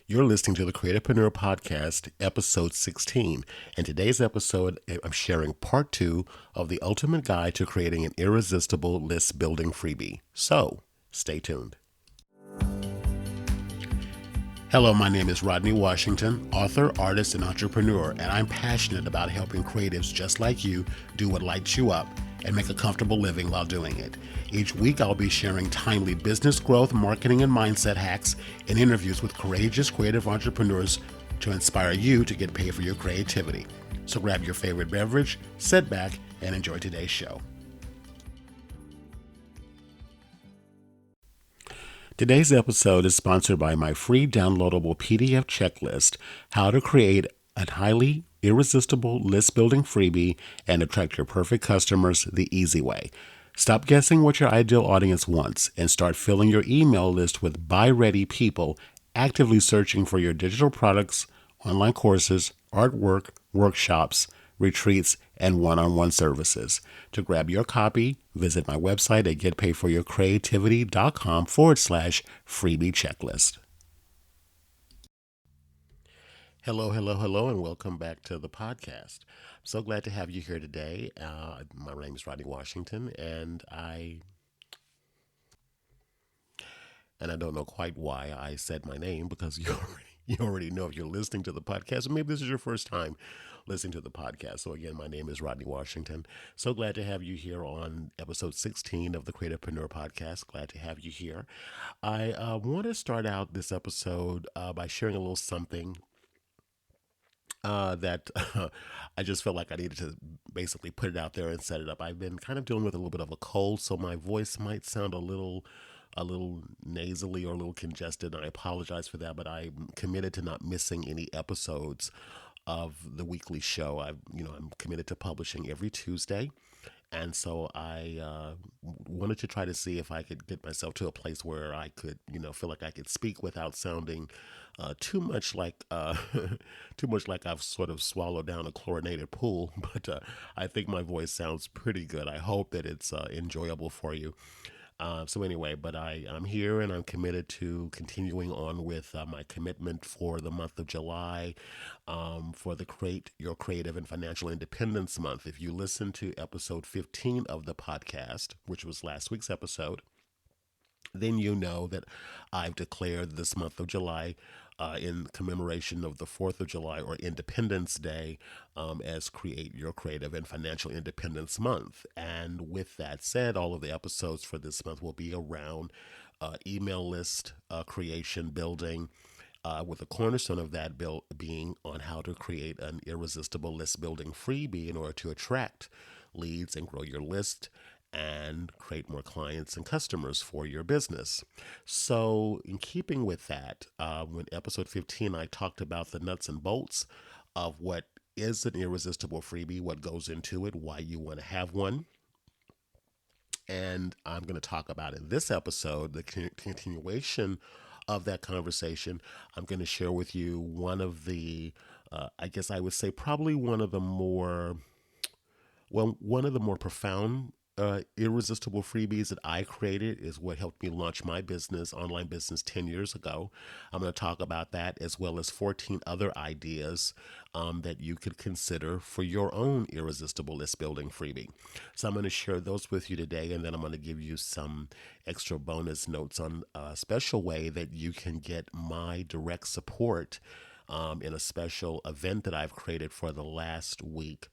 You're listening to the Creativepreneur Podcast, episode 16. And today's episode, I'm sharing part 2 of the ultimate guide to creating an irresistible list building freebie. So, stay tuned. Hello, my name is Rodney Washington, author, artist, and entrepreneur, and I'm passionate about helping creatives just like you do what lights you up and make a comfortable living while doing it. Each week, I'll be sharing timely business growth, marketing, and mindset hacks and interviews with courageous creative entrepreneurs to inspire you to get paid for your creativity. So grab your favorite beverage, sit back, and enjoy today's show. Today's episode is sponsored by my free downloadable PDF checklist, How to Create a Highly Irresistible List Building Freebie and Attract Your Perfect Customers the Easy Way. Stop guessing what your ideal audience wants and start filling your email list with buy-ready people actively searching for your digital products, online courses, artwork, workshops, retreats, and one-on-one services. To grab your copy, visit my website at getpaidforyourcreativity.com/freebie checklist. Hello, and welcome back to the podcast. I'm so glad to have you here today. My name is Rodney Washington, and I don't know quite why I said my name because you already know if you're listening to the podcast, or maybe this is your first time listening to the podcast. So again, my name is Rodney Washington. So glad to have you here on episode 16 of the Creativepreneur Podcast. Glad to have you here. I want to start out this episode by sharing a little something that I just felt like I needed to basically put it out there and set it up. I've been kind of dealing with a little bit of a cold, so my voice might sound a little nasally or a little congested, and I apologize for that, but I'm committed to not missing any episodes of the weekly show. I'm committed to publishing every Tuesday. And so I wanted to try to see if I could get myself to a place where I could, feel like I could speak without sounding too much like too much like I've sort of swallowed down a chlorinated pool. But I think my voice sounds pretty good. I hope that it's enjoyable for you. So anyway, but I'm here and I'm committed to continuing on with my commitment for the month of July, for the Create Your Creative and Financial Independence Month. If you listen to episode 15 of the podcast, which was last week's episode, then you know that I've declared this month of July in commemoration of the 4th of July or Independence Day as Create Your Creative and Financial Independence Month. And with that said, all of the episodes for this month will be around email list creation, building, with a cornerstone of that being on how to create an irresistible list building freebie in order to attract leads and grow your list and create more clients and customers for your business. So, in keeping with that, when episode 15, I talked about the nuts and bolts of what is an irresistible freebie, what goes into it, why you want to have one. And I'm going to talk about in this episode the continuation of that conversation. I'm going to share with you one of the, I guess I would say, probably one of the more profound irresistible freebies that I created is what helped me launch my business, online business, 10 years ago. I'm going to talk about that as well as 14 other ideas that you could consider for your own irresistible list building freebie. So I'm going to share those with you today, and then I'm going to give you some extra bonus notes on a special way that you can get my direct support in a special event that I've created for the last week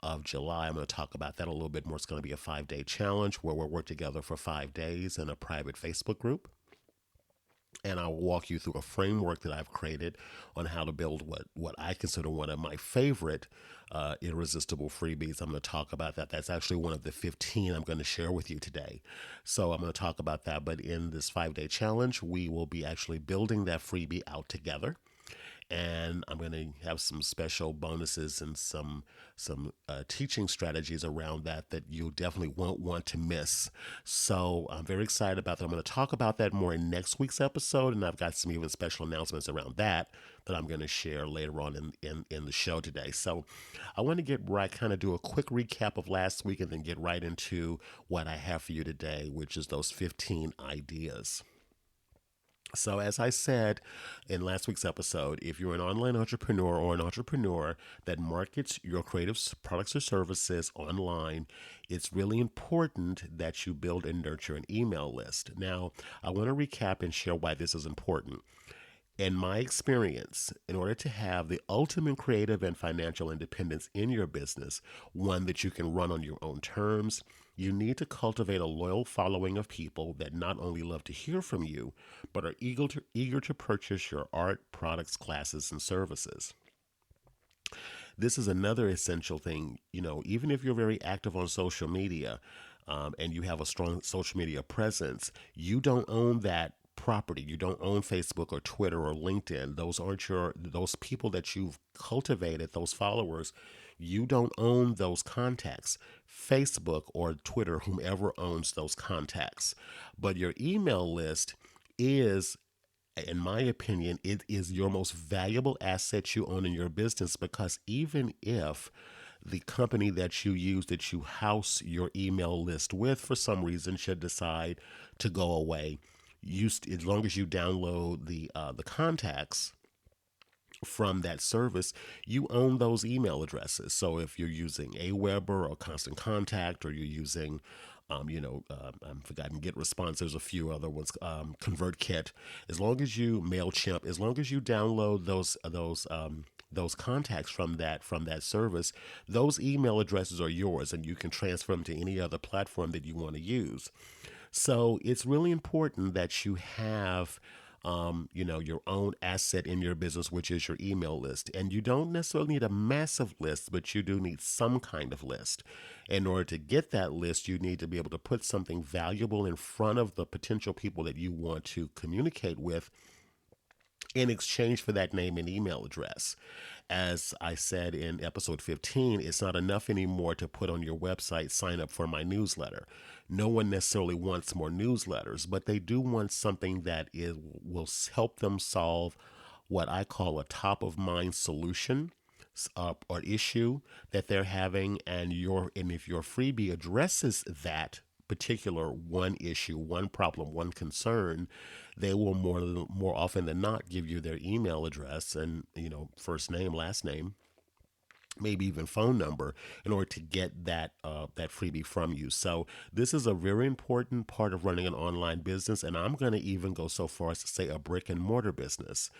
of July. I'm going to talk about that a little bit more. It's going to be a 5-day challenge where we'll work together for 5 days in a private Facebook group. And I'll walk you through a framework that I've created on how to build what I consider one of my favorite irresistible freebies. I'm going to talk about that. That's actually one of the 15 I'm going to share with you today. So I'm going to talk about that. But in this 5-day challenge, we will be actually building that freebie out together. And I'm going to have some special bonuses and some teaching strategies around that you definitely won't want to miss. So I'm very excited about that. I'm going to talk about that more in next week's episode, and I've got some even special announcements around that I'm going to share later on in the show today. So I want to get where I kind of do a quick recap of last week and then get right into what I have for you today, which is those 15 ideas. So, as I said in last week's episode, if you're an online entrepreneur or an entrepreneur that markets your creative products or services online, it's really important that you build and nurture an email list. Now, I want to recap and share why this is important. In my experience, in order to have the ultimate creative and financial independence in your business, one that you can run on your own terms, you need to cultivate a loyal following of people that not only love to hear from you, but are eager to purchase your art, products, classes, and services. This is another essential thing. Even if you're very active on social media, and you have a strong social media presence, you don't own that property. You don't own Facebook or Twitter or LinkedIn. Those people that you've cultivated, those followers. You don't own those contacts. Facebook or Twitter, whomever owns those contacts. But your email list is, in my opinion, it is your most valuable asset you own in your business, because even if the company that you use, that you house your email list with, for some reason should decide to go away, as long as you download the contacts from that service, you own those email addresses. So if you're using Aweber or Constant Contact, or you're using, I've forgotten GetResponse. There's a few other ones. ConvertKit. Mailchimp. As long as you download those contacts from that service, those email addresses are yours, and you can transfer them to any other platform that you want to use. So it's really important that you have, your own asset in your business, which is your email list. And you don't necessarily need a massive list, but you do need some kind of list. In order to get that list, you need to be able to put something valuable in front of the potential people that you want to communicate with in exchange for that name and email address. As I said in episode 15, it's not enough anymore to put on your website, sign up for my newsletter. No one necessarily wants more newsletters, but they do want something that will help them solve what I call a top of mind solution, or issue that they're having, and if your freebie addresses that particular one issue, one problem, one concern, they will more often than not give you their email address and, first name, last name, maybe even phone number, in order to get that freebie from you. So this is a very important part of running an online business, and I'm going to even go so far as to say a brick and mortar business.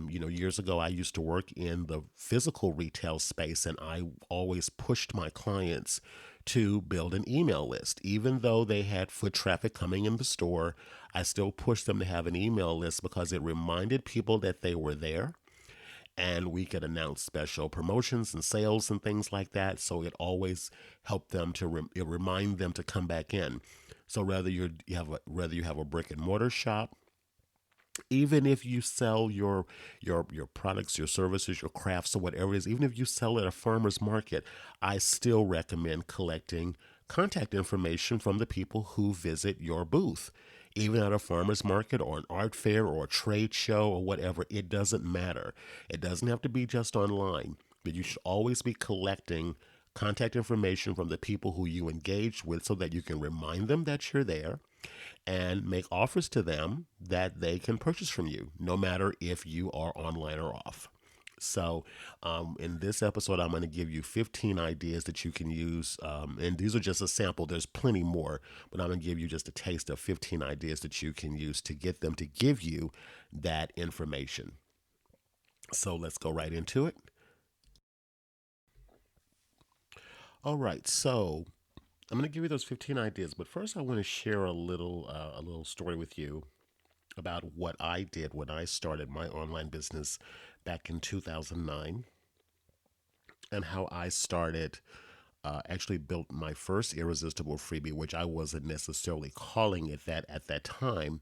Years ago, I used to work in the physical retail space, and I always pushed my clients to build an email list. Even though they had foot traffic coming in the store, I still pushed them to have an email list, because it reminded people that they were there, and we could announce special promotions and sales and things like that. So it always helped them it remind them to come back in. So whether you have a brick and mortar shop, even if you sell your products, your services, your crafts, or whatever it is, even if you sell at a farmer's market, I still recommend collecting contact information from the people who visit your booth. Even at a farmer's market or an art fair or a trade show or whatever, it doesn't matter. It doesn't have to be just online, but you should always be collecting contact information from the people who you engage with, so that you can remind them that you're there and make offers to them that they can purchase from you, no matter if you are online or off. So, in this episode, I'm going to give you 15 ideas that you can use. And these are just a sample. There's plenty more, but I'm going to give you just a taste of 15 ideas that you can use to get them to give you that information. So, let's go right into it. All right. So, I'm going to give you those 15 ideas, but first, I want to share a little story with you about what I did when I started my online business back in 2009, and how I actually built my first Irresistible Freebie, which I wasn't necessarily calling it that at that time,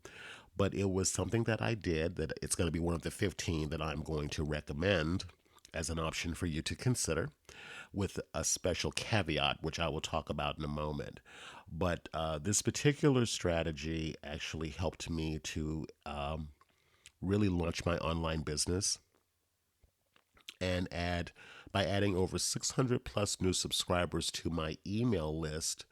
but it was something that I did, that it's going to be one of the 15 that I'm going to recommend as an option for you to consider, with a special caveat, which I will talk about in a moment. But this particular strategy actually helped me to really launch my online business, and by adding over 600 plus new subscribers to my email list.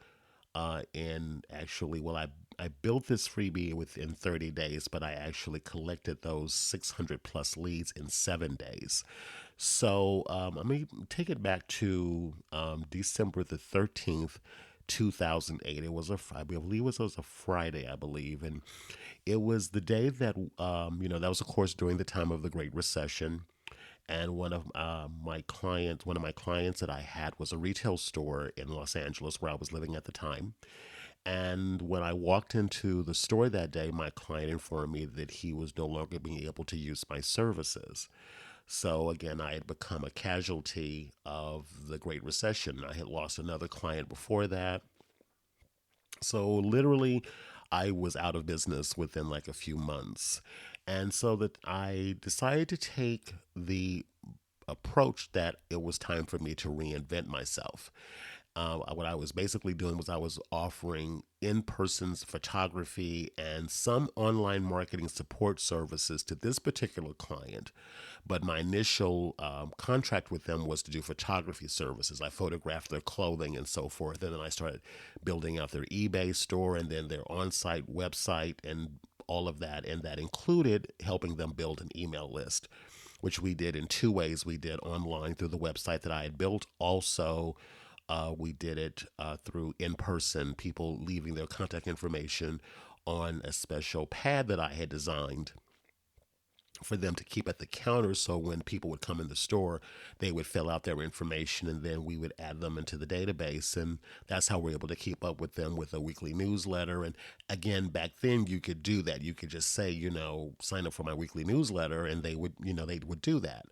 And actually, well, I built this freebie within 30 days, but I actually collected those 600 plus leads in 7 days. So let me take it back to December the 13th, 2008. It was I believe it was a Friday, I believe. And it was the day that, that was, of course, during the time of the Great Recession. And one of my clients that I had was a retail store in Los Angeles where I was living at the time. And when I walked into the store that day, my client informed me that he was no longer being able to use my services. So again, I had become a casualty of the Great Recession. I had lost another client before that. So literally, I was out of business within like a few months. And so that I decided to take the approach that it was time for me to reinvent myself. What I was basically doing was I was offering in person photography and some online marketing support services to this particular client. But my initial contract with them was to do photography services. I photographed their clothing and so forth. And then I started building out their eBay store and then their on site website and all of that. And that included helping them build an email list, which we did in two ways. We did online through the website that I had built. Also, we did it through in person, people leaving their contact information on a special pad that I had designed for them to keep at the counter. So when people would come in the store, they would fill out their information and then we would add them into the database. And that's how we're able to keep up with them with a weekly newsletter. And again, back then you could do that. You could just say, sign up for my weekly newsletter and they would, they would do that.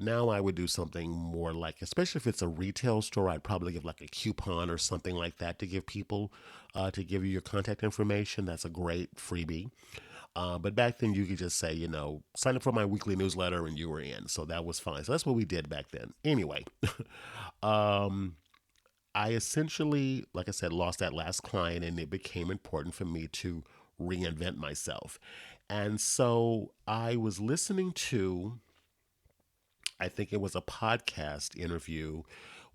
Now I would do something more like, especially if it's a retail store, I'd probably give like a coupon or something like that to give people, to give you your contact information. That's a great freebie. But back then, you could just say, sign up for my weekly newsletter and you were in. So that was fine. So that's what we did back then. Anyway, um, I essentially, like I said, lost that last client and it became important for me to reinvent myself. And so I was listening to, I think it was a podcast interview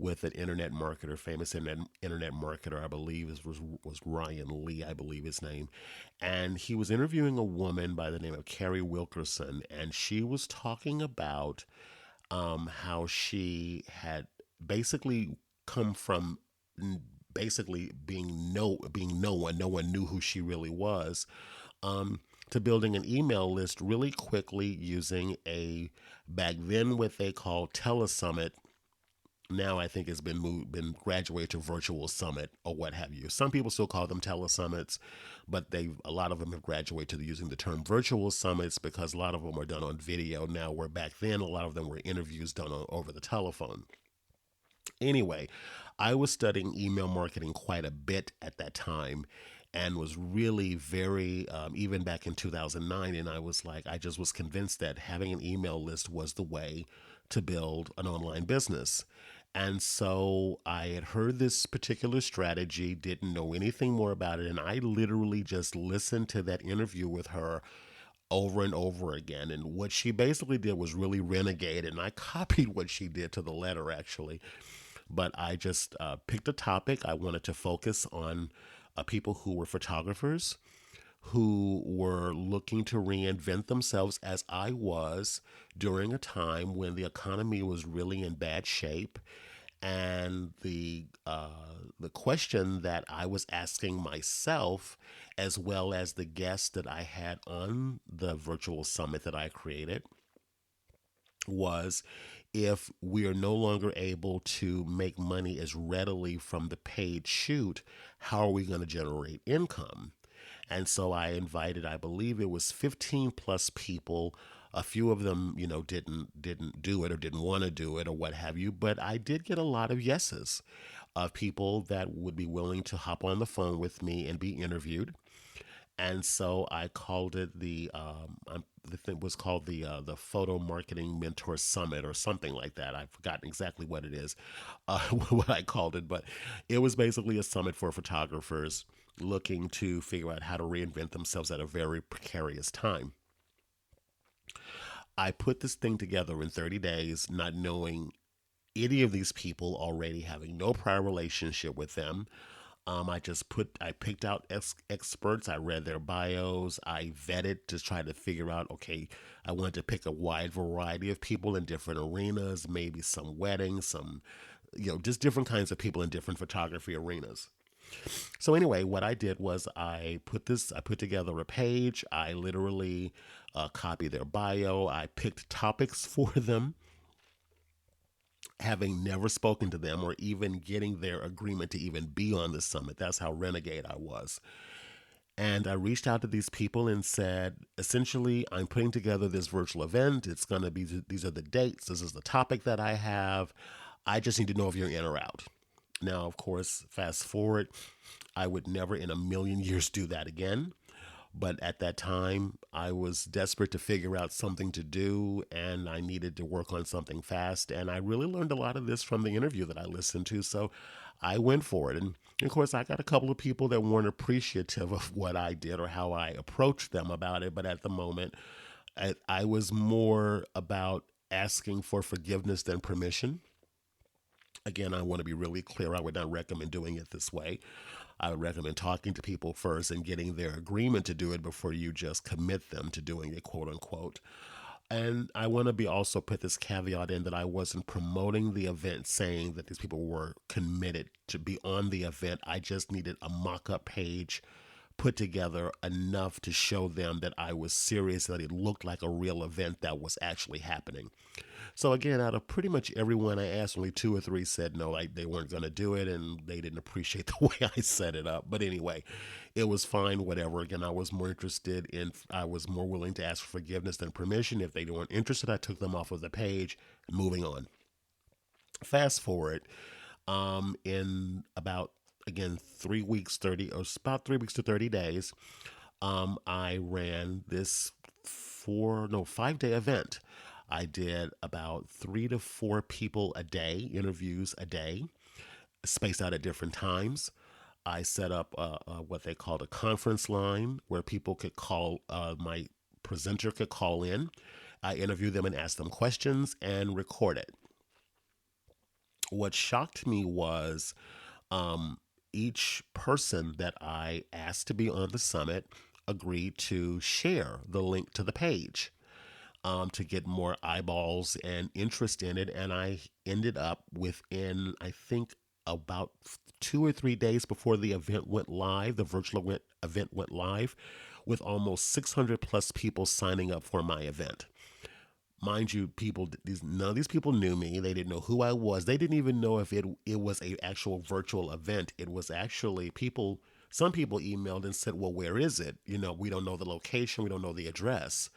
with an internet marketer, famous internet marketer, I believe was Ryan Lee, I believe his name. And he was interviewing a woman by the name of Carrie Wilkerson, and she was talking about how she had basically come from basically being no one. No one knew who she really was. To building an email list really quickly using a back then what they called telesummit. Now I think it's been graduated to virtual summit or what have you. Some people still call them telesummits, but a lot of them have graduated to using the term virtual summits because a lot of them are done on video now, where back then a lot of them were interviews done over the telephone. Anyway, I was studying email marketing quite a bit at that time and was really very, even back in 2009. And I was like, I just was convinced that having an email list was the way to build an online business. And so I had heard this particular strategy, didn't know anything more about it. And I literally just listened to that interview with her over and over again. And what she basically did was really renegade. And I copied what she did to the letter, actually. But I just picked a topic. I wanted to focus on people who were photographers, who were looking to reinvent themselves as I was during a time when the economy was really in bad shape. And the question that I was asking myself, as well as the guests that I had on the virtual summit that I created, was if we are no longer able to make money as readily from the paid shoot, how are we going to generate income? And so I invited, I believe it was 15 plus people. A few of them, didn't do it or didn't want to do it or what have you. But I did get a lot of yeses of people that would be willing to hop on the phone with me and be interviewed. And so I called it the thing was called the Photo Marketing Mentor Summit or something like that. I've forgotten exactly what it is, what I called it, but it was basically a summit for photographers looking to figure out how to reinvent themselves at a very precarious time. I put this thing together in 30 days, not knowing any of these people, already having no prior relationship with them. I picked out experts. I read their bios. I vetted to try to figure out, okay, I wanted to pick a wide variety of people in different arenas, maybe some weddings, some, just different kinds of people in different photography arenas. So anyway, what I did was I put together a page. I literally copied their bio. I picked topics for them, having never spoken to them or even getting their agreement to even be on the summit. That's how renegade I was. And I reached out to these people and said, essentially, I'm putting together this virtual event. It's going to be, these are the dates. This is the topic that I have. I just need to know if you're in or out. Now, of course, fast forward, I would never in a million years do that again. But at that time, I was desperate to figure out something to do and I needed to work on something fast. And I really learned a lot of this from the interview that I listened to. So I went for it. And of course, I got a couple of people that weren't appreciative of what I did or how I approached them about it. But at the moment, I was more about asking for forgiveness than permission. Again, I want to be really clear. I would not recommend doing it this way. I would recommend talking to people first and getting their agreement to do it before you just commit them to doing it, quote unquote. And I want to be also put this caveat in that I wasn't promoting the event saying that these people were committed to be on the event. I just needed a mock up page put together enough to show them that I was serious, that it looked like a real event that was actually happening. So again, out of pretty much everyone I asked, only two or three said no, they weren't going to do it, and they didn't appreciate the way I set it up. But anyway, it was fine, whatever. Again, I was more willing to ask for forgiveness than permission. If they weren't interested, I took them off of the page, moving on. Fast forward, in about, again, 3 weeks, 30, or about 3 weeks to 30 days, I ran this 5 day event. I did about 3 to 4 people a day, interviews a day, spaced out at different times. I set up what they called a conference line where people could call, my presenter could call in. I interview them and ask them questions and record it. What shocked me was each person that I asked to be on the summit agreed to share the link to the page to get more eyeballs and interest in it. And I ended up within, I think, about 2 or 3 days before the event went live, the event went live, with almost 600 plus people signing up for my event. Mind you, none of these people knew me. They didn't know who I was. They didn't even know if it was a actual virtual event. It was actually people. Some people emailed and said, "Well, where is it? We don't know the location. We don't know the address."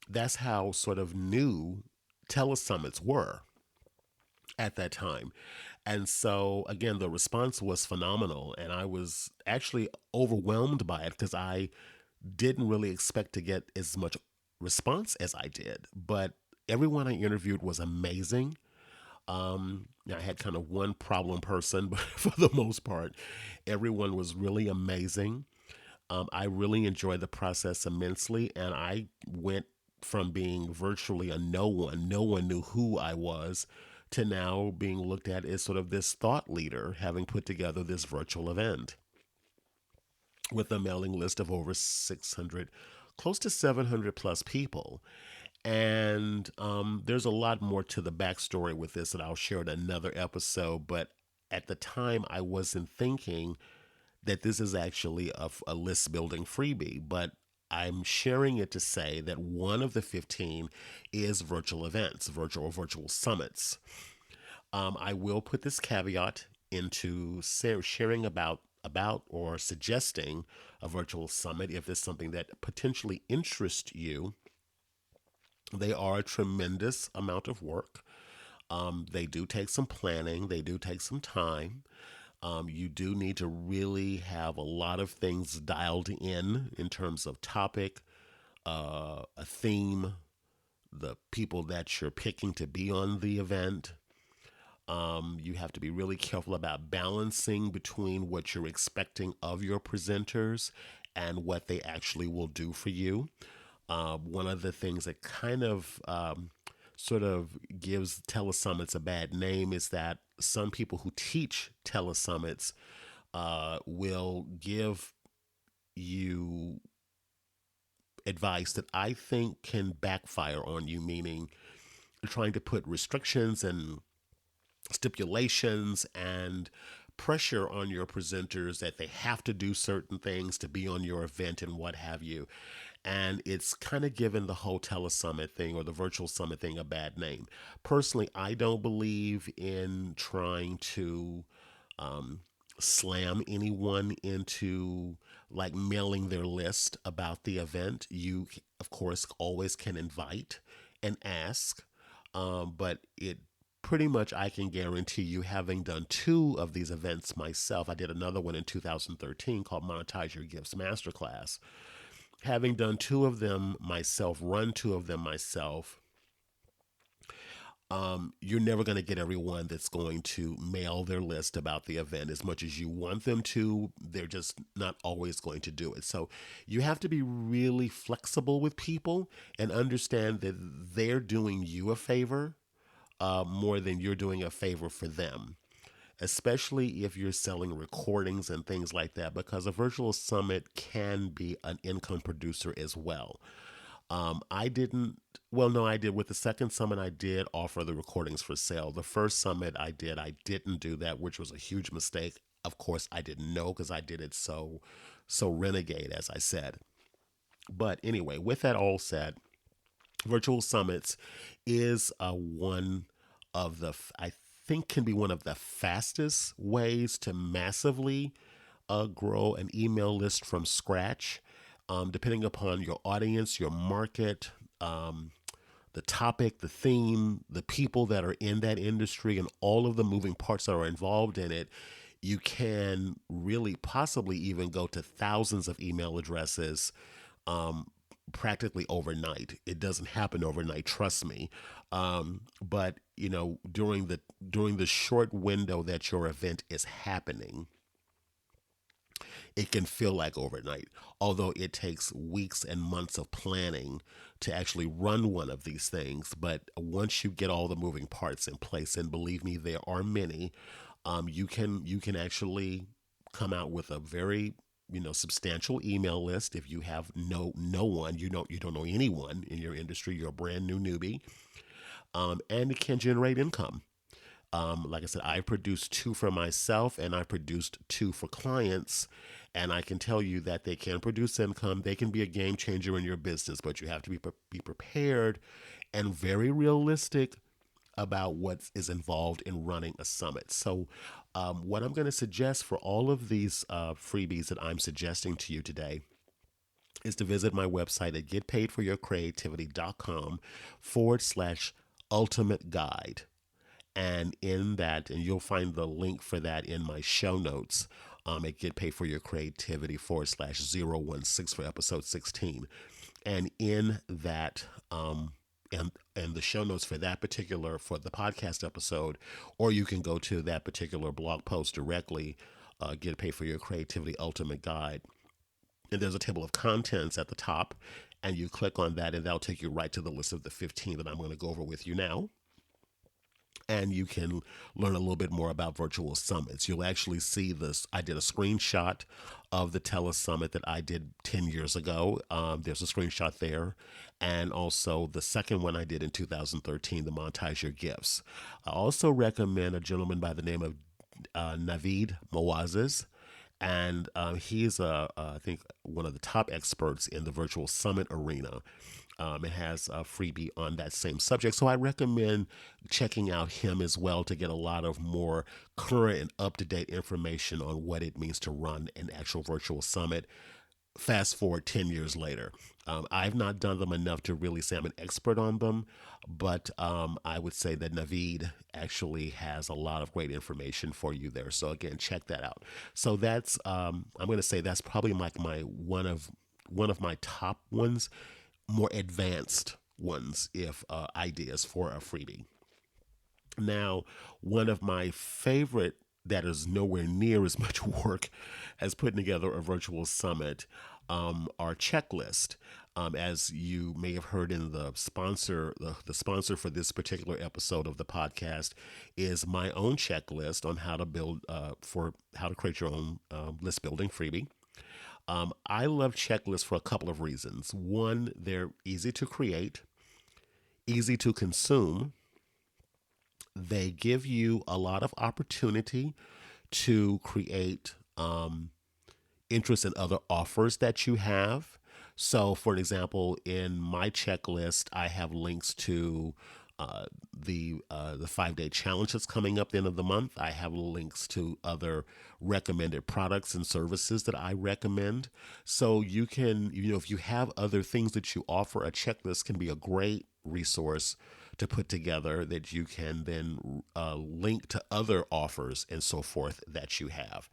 That's how sort of new telesummits were at that time. And so, again, the response was phenomenal. And I was actually overwhelmed by it because I didn't really expect to get as much response as I did. But everyone I interviewed was amazing. I had kind of one problem person, but for the most part, everyone was really amazing. I really enjoyed the process immensely, and I went from being virtually a no one knew who I was, to now being looked at as sort of this thought leader, having put together this virtual event with a mailing list of over 600, close to 700 plus people. And there's a lot more to the backstory with this that I'll share in another episode. But at the time, I wasn't thinking that this is actually a list building freebie, but I'm sharing it to say that one of the 15 is virtual events, virtual summits. I will put this caveat into sharing about or suggesting a virtual summit if it's something that potentially interests you. They are a tremendous amount of work. They do take some planning. They do take some time. You do need to really have a lot of things dialed in terms of topic, a theme, the people that you're picking to be on the event. You have to be really careful about balancing between what you're expecting of your presenters and what they actually will do for you. One of the things that kind of sort of gives telesummits a bad name is that some people who teach telesummits will give you advice that I think can backfire on you, meaning trying to put restrictions and stipulations and pressure on your presenters that they have to do certain things to be on your event and what have you. And it's kind of given the whole telesummit thing or the virtual summit thing a bad name. Personally, I don't believe in trying to um, slam anyone into like mailing their list about the event. You, of course, always can invite and ask, but it pretty much I can guarantee you, having done two of these events myself. I did another one in 2013 called Monetize Your Gifts Masterclass. Having done two of them myself, run two of them myself, you're never going to get everyone that's going to mail their list about the event as much as you want them to. They're just not always going to do it. So you have to be really flexible with people and understand that they're doing you a favor more than you're doing a favor for them, especially if you're selling recordings and things like that, because a virtual summit can be an income producer as well. I didn't, well, no, I did. With the second summit, I did offer the recordings for sale. The first summit I didn't do that, which was a huge mistake. Of course, I didn't know because I did it so renegade, as I said. But anyway, with that all said, virtual summits is one of the, I think, can be one of the fastest ways to massively grow an email list from scratch, depending upon your audience, your market, the topic, the theme, the people that are in that industry, and all of the moving parts that are involved in it. You can really possibly even go to thousands of email addresses practically overnight. It doesn't happen overnight, trust me. But during the short window that your event is happening, it can feel like overnight, although it takes weeks and months of planning to actually run one of these things. But once you get all the moving parts in place, and believe me, there are many, you can actually come out with a very substantial email list. If you have no one, you don't know anyone in your industry, you're a brand new newbie, and it can generate income. Like I said, I produced two for myself and I produced two for clients. And I can tell you that they can produce income. They can be a game changer in your business, but you have to be prepared and very realistic about what is involved in running a summit. So, what I'm going to suggest for all of these freebies that I'm suggesting to you today is to visit my website at getpaidforyourcreativity.com/ultimate guide. And in that, and you'll find the link for that in my show notes at Get Paid for Your Creativity /016 for episode 16. And in that, and the show notes for that particular, for the podcast episode, or you can go to that particular blog post directly, Get Paid for Your Creativity Ultimate Guide. And there's a table of contents at the top, and you click on that, and that'll take you right to the list of the 15 that I'm going to go over with you now. And you can learn a little bit more about virtual summits. You'll actually see this. I did a screenshot of the telesummit that I did 10 years ago. There's a screenshot there. And also the second one I did in 2013, the Monetize Your Gifts. I also recommend a gentleman by the name of Navid Moazes. And he's, I think, one of the top experts in the virtual summit arena. It has a freebie on that same subject. So I recommend checking out him as well to get a lot of more current and up-to-date information on what it means to run an actual virtual summit. Fast forward 10 years later. I've not done them enough to really say I'm an expert on them, but I would say that Navid actually has a lot of great information for you there. So again, check that out. So that's I'm going to say that's probably like my one of my top ones, more advanced ones, if ideas for a freebie. Now, one of my favorite that is nowhere near as much work as putting together a virtual summit, our checklist. As you may have heard in the sponsor for this particular episode of the podcast is my own checklist on how to build for how to create your own list building freebie. I love checklists for a couple of reasons. One, they're easy to create, easy to consume. They give you a lot of opportunity to create interest in other offers that you have. So, for an example, in my checklist, I have links to the 5 day challenge that's coming up at the end of the month. I have links to other recommended products and services that I recommend. So you can, if you have other things that you offer, a checklist can be a great resource to put together that you can then link to other offers and so forth that you have.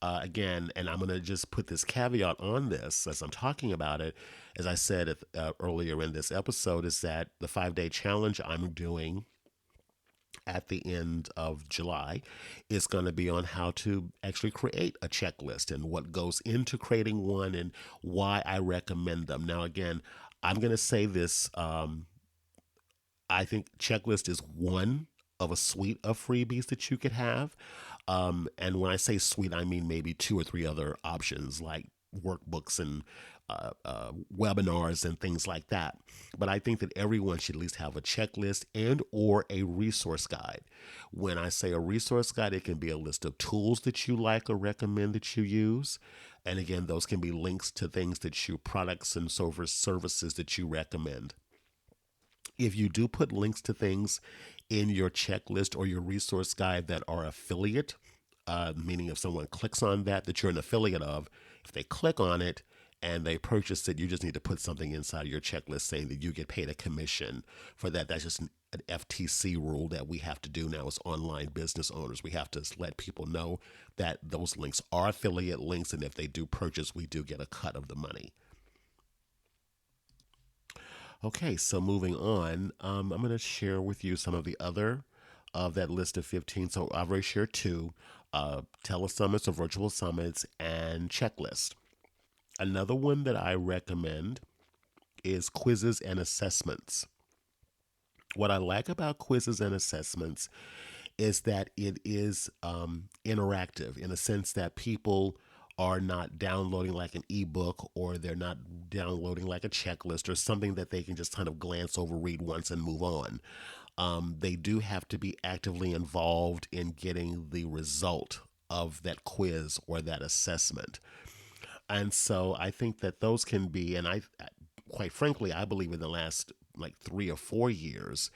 Again, and I'm going to just put this caveat on this as I'm talking about it. As I said earlier in this episode, is that the 5 day challenge I'm doing at the end of July is going to be on how to actually create a checklist and what goes into creating one and why I recommend them. Now, again, I'm going to say this. I think checklist is one of a suite of freebies that you could have. And when I say suite, I mean maybe two or three other options like workbooks and webinars and things like that. But I think that everyone should at least have a checklist and or a resource guide. When I say a resource guide, it can be a list of tools that you like or recommend that you use. And again, those can be links to things that you, products and services that you recommend. If you do put links to things in your checklist or your resource guide that are affiliate, meaning if someone clicks on that you're an affiliate of, if they click on it and they purchase it, you just need to put something inside of your checklist saying that you get paid a commission for that. That's just an FTC rule that we have to do now as online business owners. We have to let people know that those links are affiliate links, and if they do purchase, we do get a cut of the money. Okay, so moving on, I'm going to share with you some of the other of that list of 15. So I've already shared two, telesummits or virtual summits and checklist. Another one that I recommend is quizzes and assessments. What I like about quizzes and assessments is that it is interactive in a sense that people are not downloading like an ebook, or they're not downloading like a checklist or something that they can just kind of glance over, read once, and move on. They do have to be actively involved in getting the result of that quiz or that assessment. And so I think that those can be, and quite frankly, I believe in the last like 3 or 4 years,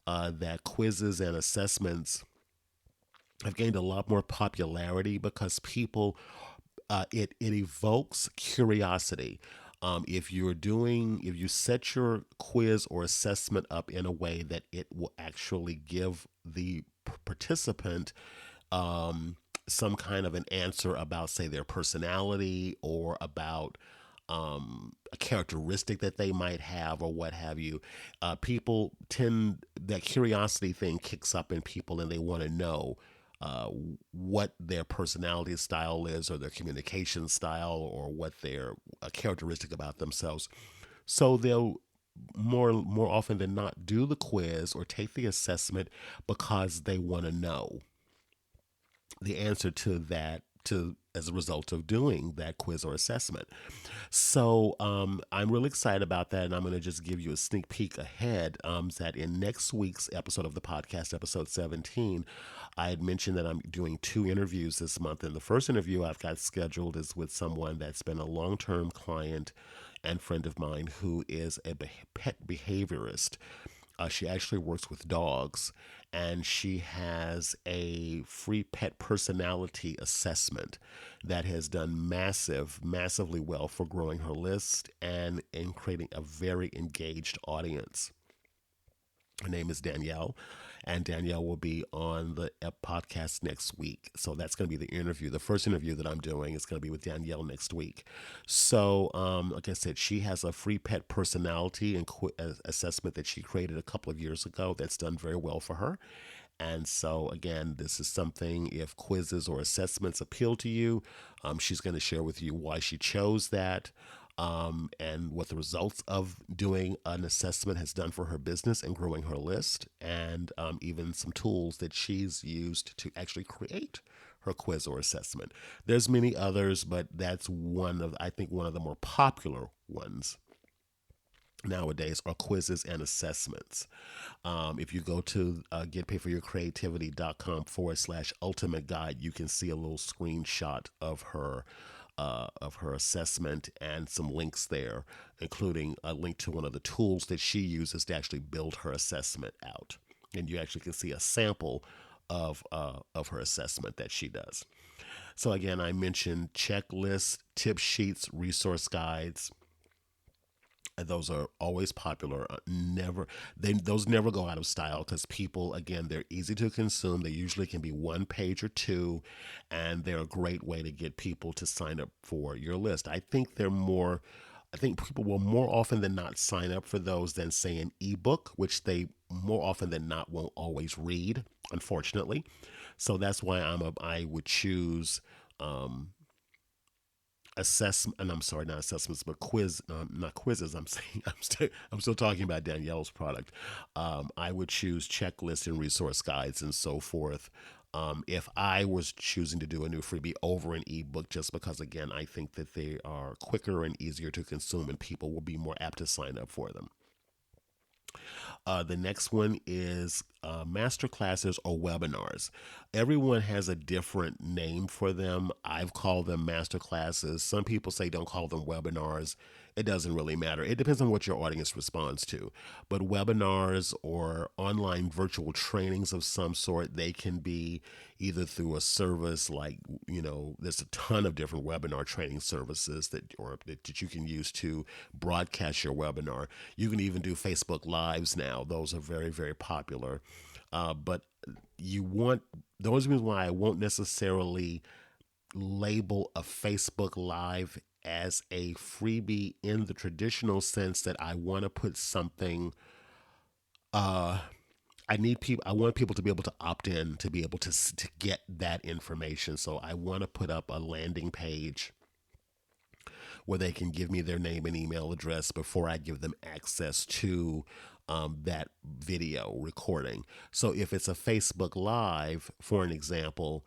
that quizzes and assessments have gained a lot more popularity because people, it evokes curiosity. If you set your quiz or assessment up in a way that it will actually give the participant some kind of an answer about, say, their personality or about a characteristic that they might have or what have you, people tend, that curiosity thing kicks up in people and they want to know uh, what their personality style is or their communication style or what their characteristic about themselves. So they'll more often than not do the quiz or take the assessment because they want to know the answer to that, to as a result of doing that quiz or assessment. So I'm really excited about that, and I'm going to just give you a sneak peek ahead. That in next week's episode of the podcast, episode 17, I had mentioned that I'm doing 2 interviews this month, and the first interview I've got scheduled is with someone that's been a long-term client and friend of mine who is a pet behaviorist. She actually works with dogs, and she has a free pet personality assessment that has done massively well for growing her list and in creating a very engaged audience. Her name is Danielle, and Danielle will be on the podcast next week. So that's going to be the interview. The first interview that I'm doing is going to be with Danielle next week. So, like I said, she has a free pet personality and assessment that she created a couple of years ago that's done very well for her. And so, again, this is something, if quizzes or assessments appeal to you, she's going to share with you why she chose that. and what the results of doing an assessment has done for her business and growing her list, and even some tools that she's used to actually create her quiz or assessment. There's many others, but that's one of, I think, one of the more popular ones nowadays are quizzes and assessments. If you go to getpaidforyourcreativity.com/, ultimate guide, you can see a little screenshot of her assessment and some links there, including a link to one of the tools that she uses to actually build her assessment out. And you actually can see a sample of her assessment that she does. So again, I mentioned checklists, tip sheets, resource guides. Those are always popular. Those never go out of style because people, again, they're easy to consume. They usually can be one page or two, and they're a great way to get people to sign up for your list. I think people will more often than not sign up for those than say an ebook, which they more often than not won't always read, unfortunately. So that's why I would choose assessment, and I'm sorry, not assessments, but not quizzes. I'm saying I'm still talking about Danielle's product. I would choose checklists and resource guides and so forth. If I was choosing to do a new freebie over an ebook, just because again, I think that they are quicker and easier to consume, and people will be more apt to sign up for them. The next one is master classes or webinars. Everyone has a different name for them. I've called them master classes. Some people say don't call them webinars. It doesn't really matter. It depends on what your audience responds to. But webinars or online virtual trainings of some sort, they can be either through a service like, there's a ton of different webinar training services that you can use to broadcast your webinar. You can even do Facebook Lives now. Those are very, very popular. But the only reason why I won't necessarily label a Facebook Live as a freebie in the traditional sense that I want to put something. I want people to be able to opt in to be able to get that information. So I want to put up a landing page where they can give me their name and email address before I give them access to that video recording. So if it's a Facebook Live, for an example,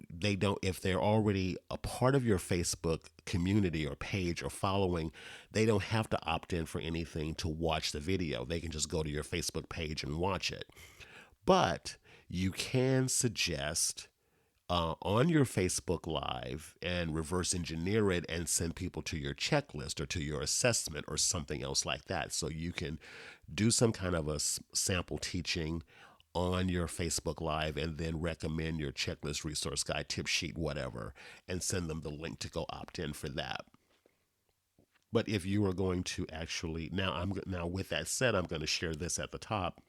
they don't, if they're already a part of your Facebook community or page or following, they don't have to opt in for anything to watch the video. They can just go to your Facebook page and watch it. But you can suggest on your Facebook Live and reverse engineer it and send people to your checklist or to your assessment or something else like that. So you can do some kind of a sample teaching on your Facebook Live and then recommend your checklist, resource guide, tip sheet, whatever, and send them the link to go opt in for that. But if you are going to actually, now with that said, I'm going to share this at the top.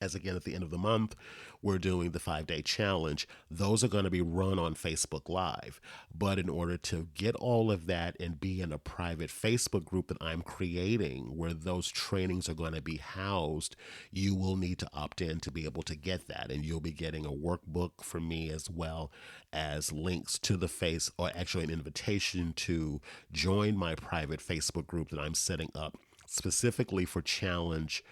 As again, at the end of the month, we're doing the 5-day challenge. Those are going to be run on Facebook Live. But in order to get all of that and be in a private Facebook group that I'm creating where those trainings are going to be housed, you will need to opt in to be able to get that. And you'll be getting a workbook from me as well as links to or actually an invitation to join my private Facebook group that I'm setting up specifically for challenge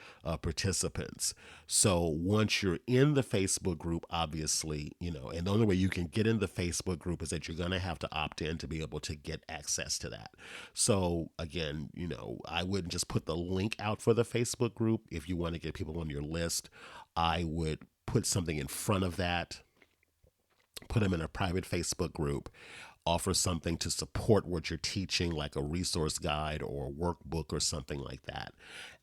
participants. So once you're in the Facebook group, obviously, and the only way you can get in the Facebook group is that you're going to have to opt in to be able to get access to that. So again, I wouldn't just put the link out for the Facebook group. If you want to get people on your list, I would put something in front of that, put them in a private Facebook group, offer something to support what you're teaching, like a resource guide or a workbook or something like that.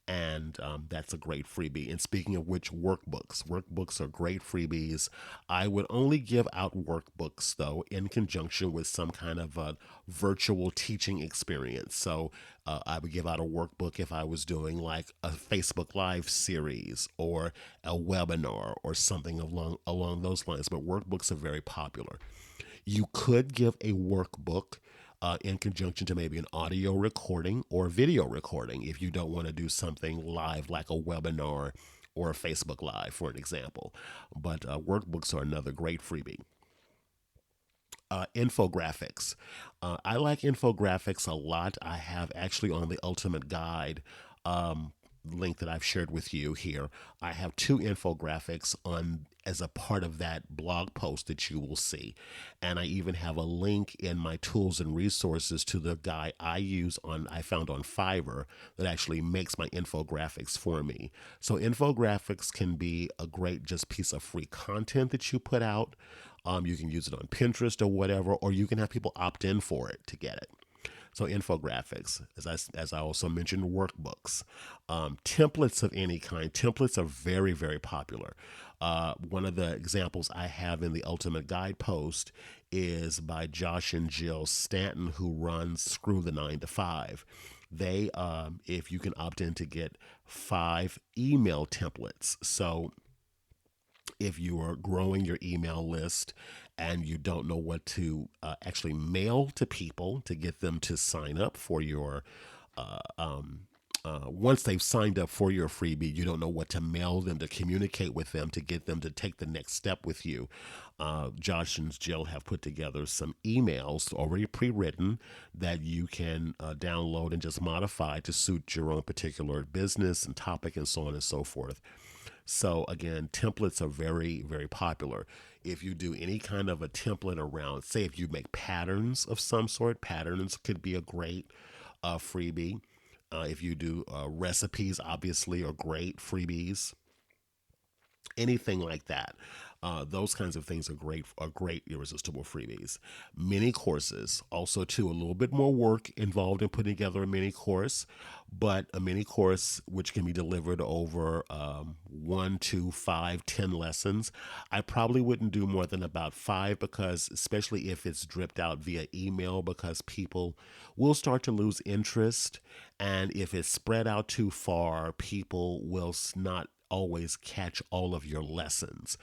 And that's a great freebie. And speaking of which, workbooks are great freebies. I would only give out workbooks, though, in conjunction with some kind of a virtual teaching experience. So I would give out a workbook if I was doing like a Facebook Live series or a webinar or something along those lines. But workbooks are very popular. You could give a workbook in conjunction to maybe an audio recording or video recording if you don't want to do something live like a webinar or a Facebook Live, for an example. But workbooks are another great freebie. Infographics. I like infographics a lot. I have actually on the Ultimate Guide link that I've shared with you here. I have two infographics on as a part of that blog post that you will see. And I even have a link in my tools and resources to the guy I found on Fiverr that actually makes my infographics for me. So infographics can be a great just piece of free content that you put out. You can use it on Pinterest or whatever, or you can have people opt in for it to get it. So infographics, as I also mentioned, workbooks, templates of any kind. Templates are very, very popular. One of the examples I have in the Ultimate Guide post is by Josh and Jill Stanton, who runs Screw the 9 to 5. They, if you can opt in to get 5 email templates. So if you are growing your email list and you don't know what to actually mail to people to get them to sign up for your once they've signed up for your freebie, you don't know what to mail them to communicate with them to get them to take the next step with you. Josh and Jill have put together some emails already pre-written that you can download and just modify to suit your own particular business and topic and so on and so forth. So again, templates are very, very popular. If you do any kind of a template around, say if you make patterns of some sort, patterns could be a great freebie. If you do recipes, obviously, are great freebies. Anything like that. Those kinds of things are great irresistible freebies. Mini courses, also too, a little bit more work involved in putting together a mini course, but a mini course which can be delivered over 1, 2, 5, 10 lessons. I probably wouldn't do more than about 5 because, especially if it's dripped out via email, because people will start to lose interest, and if it's spread out too far, people will not always catch all of your lessons.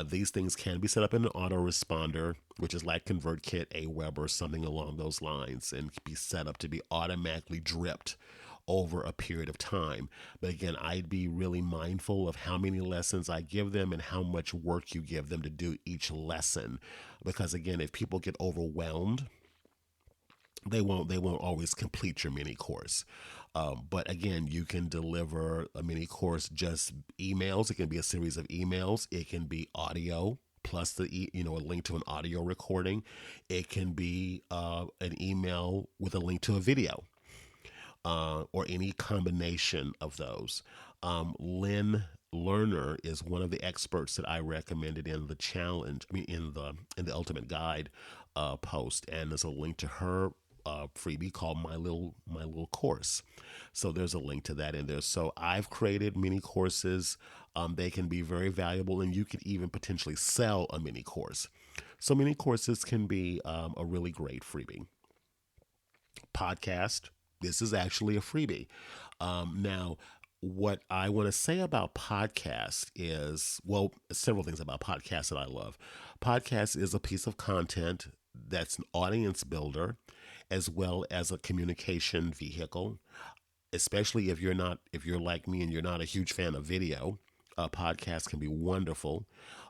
These things can be set up in an autoresponder, which is like ConvertKit, Aweber, or something along those lines, and be set up to be automatically dripped over a period of time. But again, I'd be really mindful of how many lessons I give them and how much work you give them to do each lesson. Because again, if people get overwhelmed, they won't always complete your mini course. But again, you can deliver a mini course just emails. It can be a series of emails. It can be audio plus a link to an audio recording. It can be an email with a link to a video, or any combination of those. Lynn Lerner is one of the experts that I recommended in the challenge. I mean, in the Ultimate Guide post, and there's a link to her freebie called My Little Course. So there's a link to that in there. So I've created mini courses. They can be very valuable, and you could even potentially sell a mini course. So mini courses can be a really great freebie. Podcast. This is actually a freebie. Now, what I want to say about podcast is, well, several things about podcasts that I love. Podcast is a piece of content that's an audience builder as well as a communication vehicle, especially if you're like me and you're not a huge fan of video. Podcasts can be wonderful.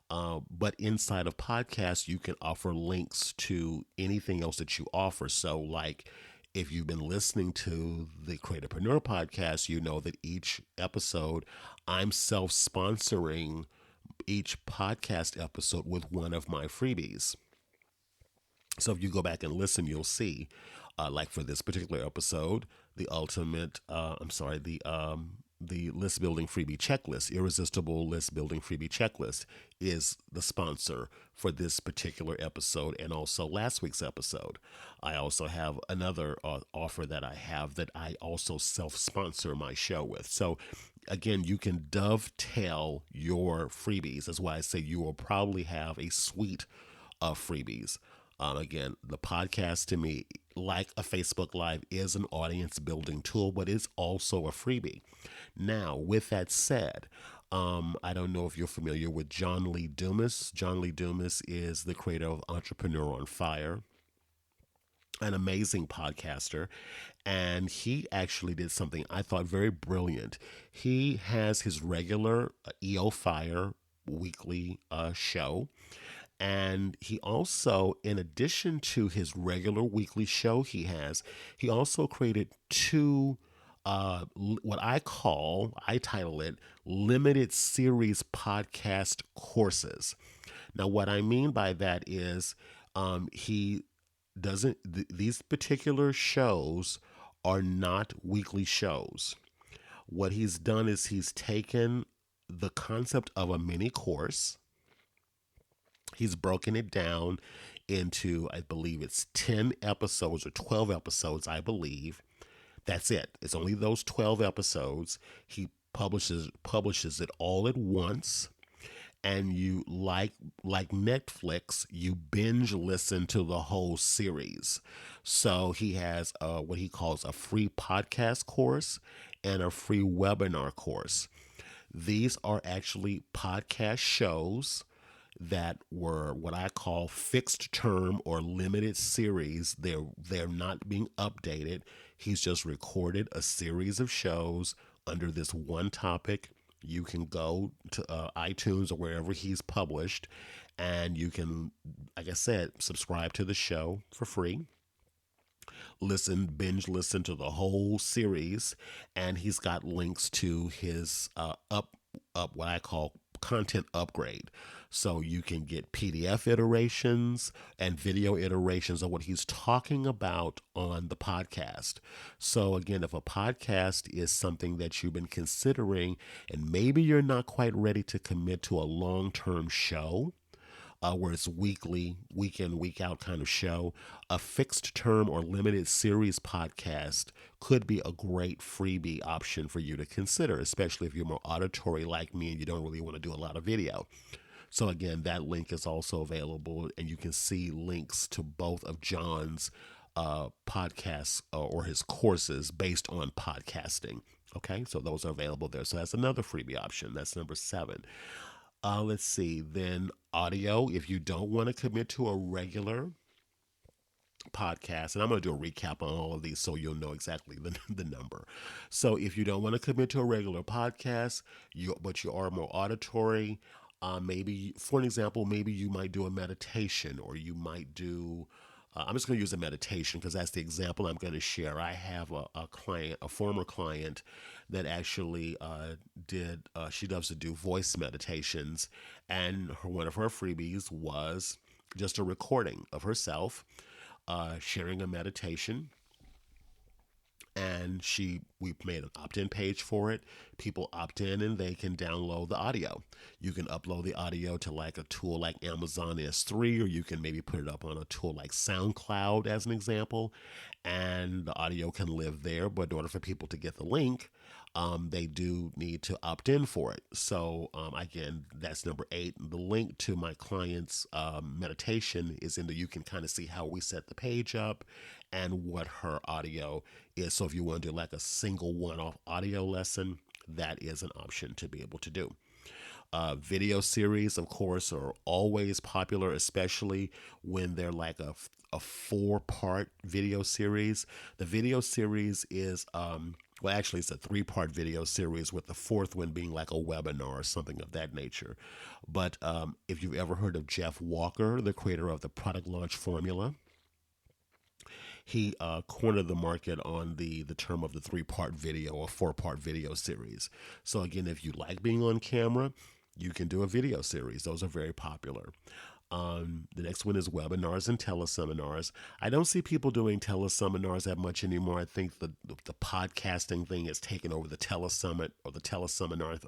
But inside of podcasts, you can offer links to anything else that you offer. So like, if you've been listening to the Creatorpreneur podcast, you know that each episode I'm self-sponsoring each podcast episode with one of my freebies. So if you go back and listen, you'll see, like for this particular episode, the list building freebie checklist, Irresistible List Building Freebie Checklist, is the sponsor for this particular episode and also last week's episode. I also have another offer that I also self-sponsor my show with. So again, you can dovetail your freebies. That's why I say you will probably have a suite of freebies. Again, the podcast to me, like a Facebook Live, is an audience building tool, but it's also a freebie. Now, with that said, I don't know if you're familiar with John Lee Dumas. John Lee Dumas is the creator of Entrepreneur on Fire, an amazing podcaster, and he actually did something I thought very brilliant. He has his regular EO Fire weekly show, And he also, in addition to his regular weekly show he also created two, I title it limited series podcast courses. Now, what I mean by that is he doesn't, these particular shows are not weekly shows. What he's done is he's taken the concept of a mini course. He's broken it down into, I believe it's 10 episodes or 12 episodes, I believe. That's it. It's only those 12 episodes. He publishes it all at once, and you like Netflix, you binge listen to the whole series. So he has what he calls a free podcast course and a free webinar course. These are actually podcast shows that were what I call fixed term or limited series. They're not being updated. He's just recorded a series of shows under this one topic. You can go to iTunes or wherever he's published, and you can, like I said, subscribe to the show for free. Binge listen to the whole series, and he's got links to his up what I call content upgrade. So you can get PDF iterations and video iterations of what he's talking about on the podcast. So again, if a podcast is something that you've been considering and maybe you're not quite ready to commit to a long-term show, where it's weekly, week in, week out kind of show, a fixed term or limited series podcast could be a great freebie option for you to consider, especially if you're more auditory like me and you don't really want to do a lot of video. So again, that link is also available, and you can see links to both of John's podcasts or his courses based on podcasting. Okay, so those are available there. So that's another freebie option. That's number 7. Let's see. Then audio. If you don't want to commit to a regular podcast, and I'm going to do a recap on all of these so you'll know exactly the number. So if you don't want to commit to a regular podcast, but you are more auditory, maybe, for an example, maybe you might do a meditation, or you might do, I'm just going to use a meditation because that's the example I'm going to share. I have a client, a former client, that actually she loves to do voice meditations. And one of her freebies was just a recording of herself sharing a meditation. And we made an opt-in page for it. People opt in and they can download the audio. You can upload the audio to like a tool like Amazon S3, or you can maybe put it up on a tool like SoundCloud as an example, and the audio can live there. But in order for people to get the link, they do need to opt in for it. So again, that's number 8. The link to my client's meditation is you can kind of see how we set the page up and what her audio is. So if you want to do like a single one-off audio lesson, that is an option to be able to do. Video series, of course, are always popular, especially when they're like a 4-part video series. The video series is, well, actually, it's a 3-part video series, with the 4th one being like a webinar or something of that nature. But if you've ever heard of Jeff Walker, the creator of the product launch formula, he cornered the market on the term of the 3-part video or 4-part video series. So again, if you like being on camera, you can do a video series. Those are very popular. The next one is webinars and teleseminars. I don't see people doing teleseminars that much anymore. I think the podcasting thing has taken over the telesummit or the teleseminar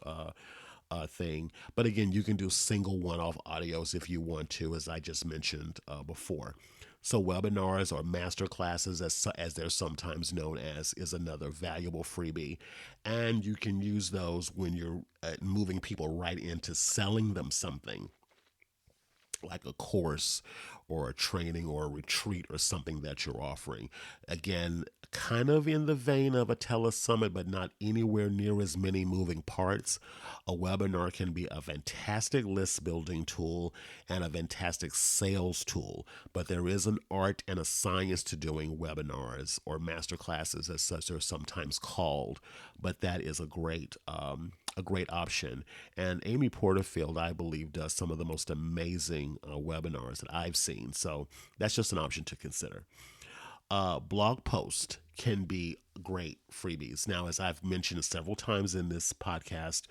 thing. But again, you can do single one-off audios if you want to, as I just mentioned before. So webinars or master classes, as they're sometimes known as, is another valuable freebie. And you can use those when you're moving people right into selling them something, like a course or a training or a retreat or something that you're offering. Again, kind of in the vein of a telesummit, but not anywhere near as many moving parts. A webinar can be a fantastic list building tool and a fantastic sales tool, but there is an art and a science to doing webinars, or master classes as such they're sometimes called. But that is a great a great option. And Amy Porterfield, I believe, does some of the most amazing webinars that I've seen. So that's just an option to consider. Blog post can be great freebies. Now, as I've mentioned several times in this podcast,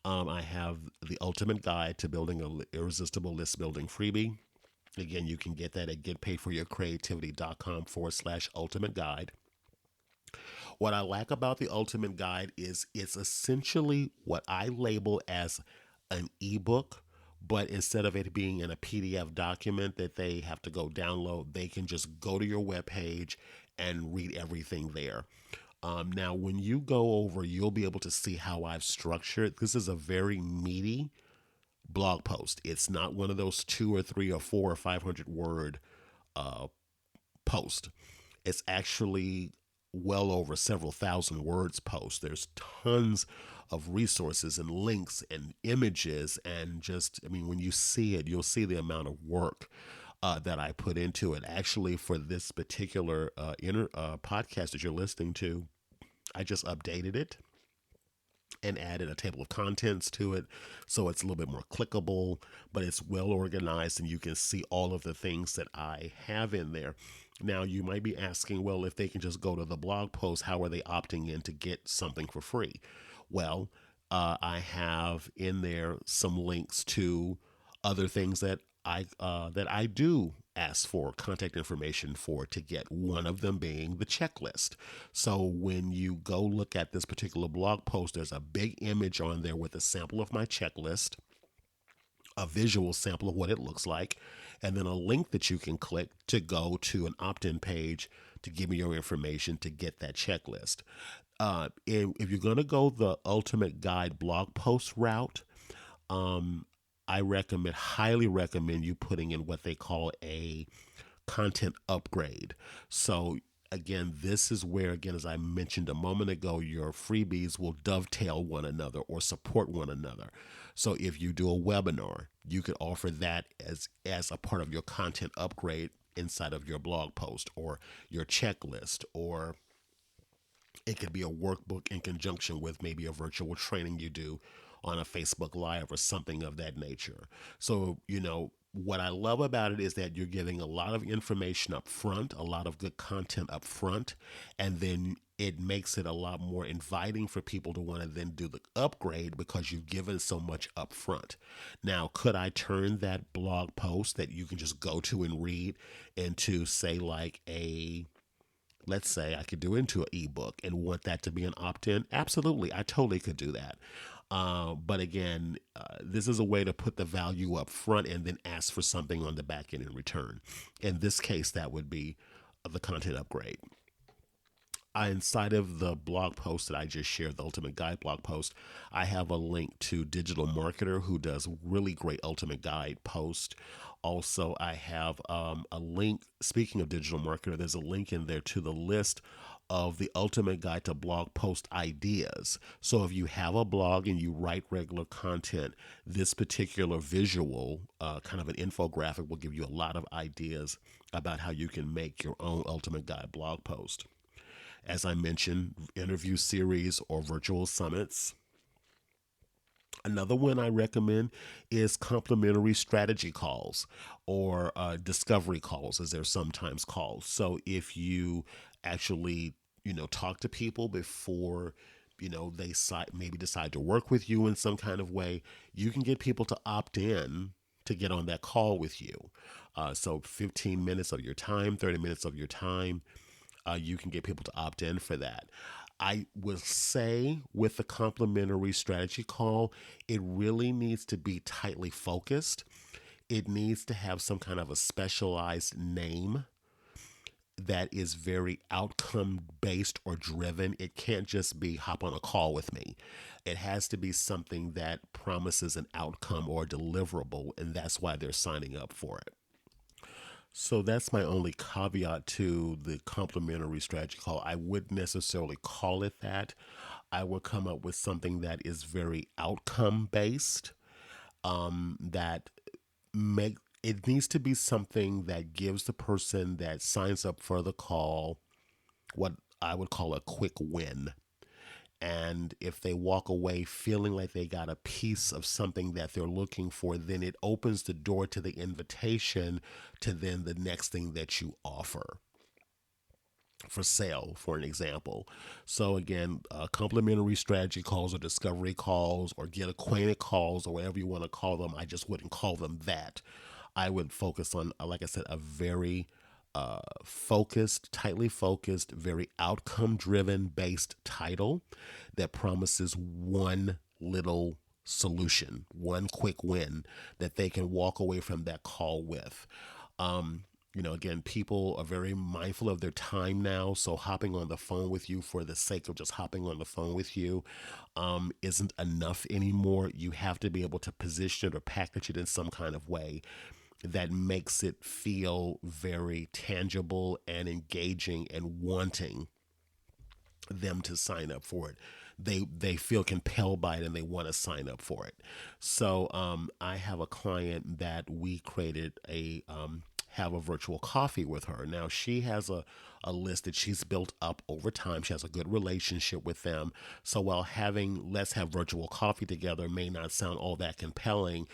I have the ultimate guide to building an irresistible list building freebie. Again, you can get that at getpaidforyourcreativity.com/ultimate guide. What I like about the ultimate guide is it's essentially what I label as an ebook, but instead of it being in a PDF document that they have to go download, they can just go to your webpage and read everything there. Now, when you go over, you'll be able to see how I've structured. This is a very meaty blog post. It's not one of those 2 or 3 or 4 or 500 word post. It's actually well over several thousand words post. There's tons of resources and links and images, and just, I mean, when you see it, you'll see the amount of work that I put into it. Actually, for this particular podcast that you're listening to, I just updated it and added a table of contents to it, so it's a little bit more clickable, but it's well organized and you can see all of the things that I have in there. Now, you might be asking, well, if they can just go to the blog post, how are they opting in to get something for free? Well, I have in there some links to other things that I do ask for contact information for to get, one of them being the checklist. So when you go look at this particular blog post, there's a big image on there with a sample of my checklist, a visual sample of what it looks like, and then a link that you can click to go to an opt-in page to give me your information to get that checklist. If you're going to go the ultimate guide blog post route, I highly recommend you putting in what they call a content upgrade. So again, this is where, again, as I mentioned a moment ago, your freebies will dovetail one another or support one another. So if you do a webinar, you could offer that as a part of your content upgrade inside of your blog post or your checklist, or it could be a workbook in conjunction with maybe a virtual training you do on a Facebook Live or something of that nature. So, what I love about it is that you're giving a lot of information up front, a lot of good content up front, and then it makes it a lot more inviting for people to want to then do the upgrade because you've given so much up front. Now, could I turn that blog post that you can just go to and read into, say, like let's say I could do into an ebook and want that to be an opt-in? Absolutely. I totally could do that. But again, this is a way to put the value up front and then ask for something on the back end in return. In this case, that would be the content upgrade. Inside of the blog post that I just shared, the Ultimate Guide blog post, I have a link to Digital Marketer, who does really great Ultimate Guide post. Also, I have a link, speaking of Digital Marketer, there's a link in there to the list of the Ultimate Guide to Blog Post Ideas. So if you have a blog and you write regular content, this particular visual, kind of an infographic, will give you a lot of ideas about how you can make your own Ultimate Guide blog post. As I mentioned, interview series or virtual summits. Another one I recommend is complimentary strategy calls, or discovery calls, as they're sometimes called. So if you actually, talk to people before, they maybe decide to work with you in some kind of way, you can get people to opt in to get on that call with you. So 15 minutes of your time, 30 minutes of your time, you can get people to opt in for that. I will say with the complimentary strategy call, it really needs to be tightly focused. It needs to have some kind of a specialized name that is very outcome based or driven. It can't just be hop on a call with me. It has to be something that promises an outcome or deliverable, and that's why they're signing up for it. So that's my only caveat to the complimentary strategy call. I wouldn't necessarily call it that. I would come up with something that is very outcome based. That make it needs to be something that gives the person that signs up for the call what I would call a quick win. And if they walk away feeling like they got a piece of something that they're looking for, then it opens the door to the invitation to then the next thing that you offer for sale, for an example. So again, complimentary strategy calls or discovery calls or get acquainted calls or whatever you want to call them. I just wouldn't call them that. I would focus on, like I said, a very focused, tightly focused, very outcome driven based title that promises one little solution, one quick win that they can walk away from that call with. Again, people are very mindful of their time now. So hopping on the phone with you for the sake of just hopping on the phone with you isn't enough anymore. You have to be able to position it or package it in some kind of way that makes it feel very tangible and engaging and wanting them to sign up for it. They feel compelled by it and they want to sign up for it. So I have a client that we created a have a virtual coffee with her. Now she has a list that she's built up over time. She has a good relationship with them. So while having let's have virtual coffee together may not sound all that compelling,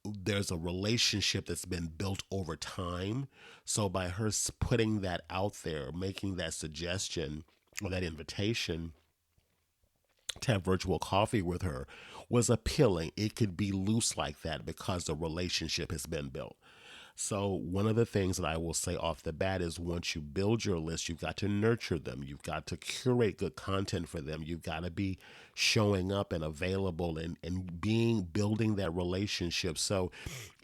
there's a relationship that's been built over time. So by her putting that out there, making that suggestion or that invitation to have virtual coffee with her was appealing. It could be loose like that because the relationship has been built. So one of the things that I will say off the bat is once you build your list, you've got to nurture them. You've got to curate good content for them. You've got to be showing up and available and building that relationship. So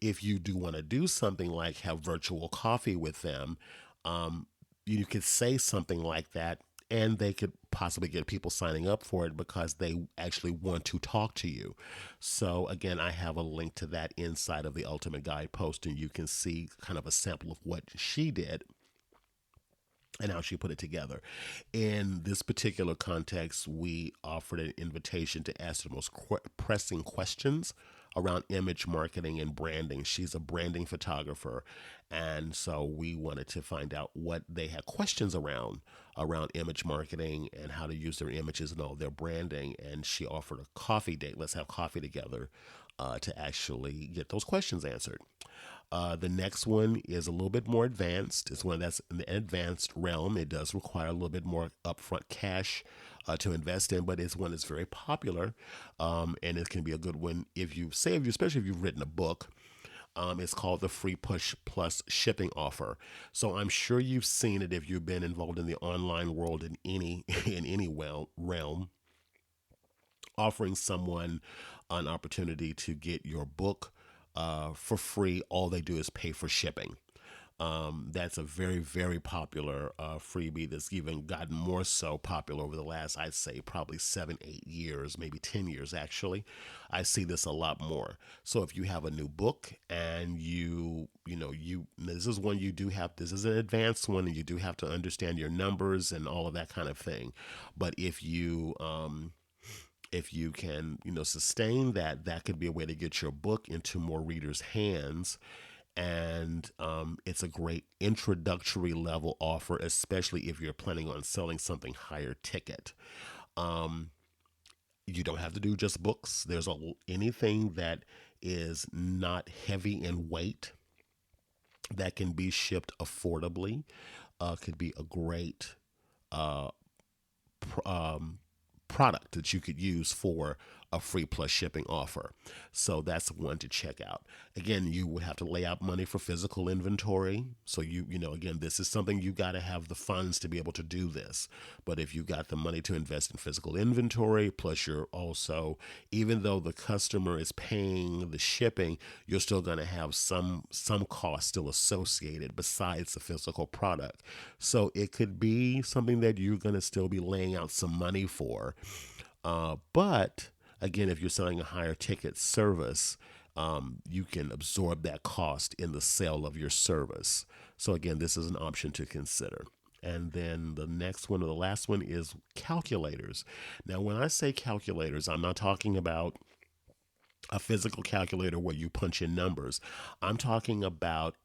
if you do want to do something like have virtual coffee with them, um, you could say something like that and they could possibly get people signing up for it because they actually want to talk to you. So again, I have a link to that inside of the Ultimate Guide post, and you can see kind of a sample of what she did and how she put it together. In this particular context, we offered an invitation to ask the most pressing questions around image marketing and branding. She's a branding photographer, and so we wanted to find out what they had questions around image marketing and how to use their images and all their branding. And she offered a coffee date. Let's have coffee together to actually get those questions answered. The next one is a little bit more advanced. It's one that's in the advanced realm. It does require a little bit more upfront cash to invest in, but it's one that's very popular, and it can be a good one especially if you've written a book. It's called the Free Push Plus Shipping Offer. So I'm sure you've seen it if you've been involved in the online world in any in any realm, offering someone an opportunity to get your book for free. All they do is pay for shipping. That's a very, very popular freebie that's even gotten more so popular over the last, I'd say, probably 7, 8 years, maybe 10 years actually. I see this a lot more. So if you have a new book and this is one you do have, this is an advanced one and you do have to understand your numbers and all of that kind of thing. But if you can, sustain that, that could be a way to get your book into more readers' hands. And it's a great introductory level offer, especially if you're planning on selling something higher ticket. You don't have to do just books. There's anything that is not heavy in weight that can be shipped affordably could be a great uh, pr- um, product that you could use for a free plus shipping offer. So that's one to check out. Again, you would have to lay out money for physical inventory. So again, this is something you got to have the funds to be able to do this. But if you got the money to invest in physical inventory, plus you're also, even though the customer is paying the shipping, you're still going to have some cost still associated besides the physical product. So it could be something that you're going to still be laying out some money for. But again, if you're selling a higher ticket service, you can absorb that cost in the sale of your service. So again, this is an option to consider. And then the next one or the last one is calculators. Now, when I say calculators, I'm not talking about a physical calculator where you punch in numbers. I'm talking about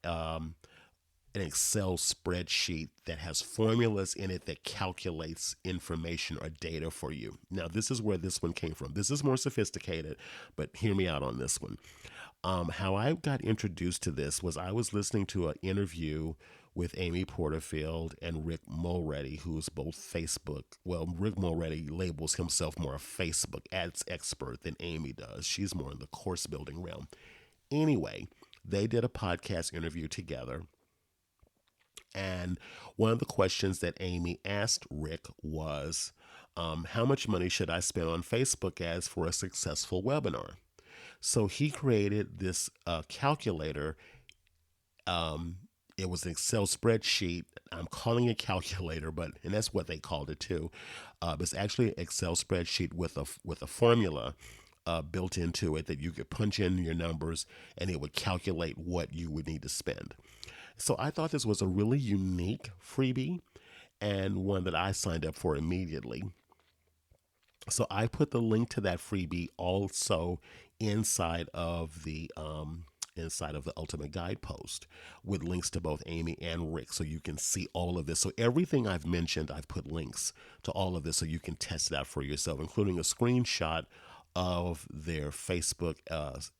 an Excel spreadsheet that has formulas in it that calculates information or data for you. Now, this is where this one came from. This is more sophisticated, but hear me out on this one. How I got introduced to this was I was listening to an interview with Amy Porterfield and Rick Mulready, who's both Facebook. Well, Rick Mulready labels himself more a Facebook ads expert than Amy does. She's more in the course building realm. Anyway, they did a podcast interview together. And one of the questions that Amy asked Rick was, how much money should I spend on Facebook ads for a successful webinar? So he created this calculator. Um, it was an Excel spreadsheet. I'm calling it calculator, but and that's what they called it too. It's actually an Excel spreadsheet with a formula built into it that you could punch in your numbers and it would calculate what you would need to spend. So I thought this was a really unique freebie and one that I signed up for immediately. So I put the link to that freebie also inside of the Ultimate Guide post with links to both Amy and Rick, so you can see all of this. So everything I've mentioned, I've put links to all of this so you can test it out for yourself, including a screenshot of their Facebook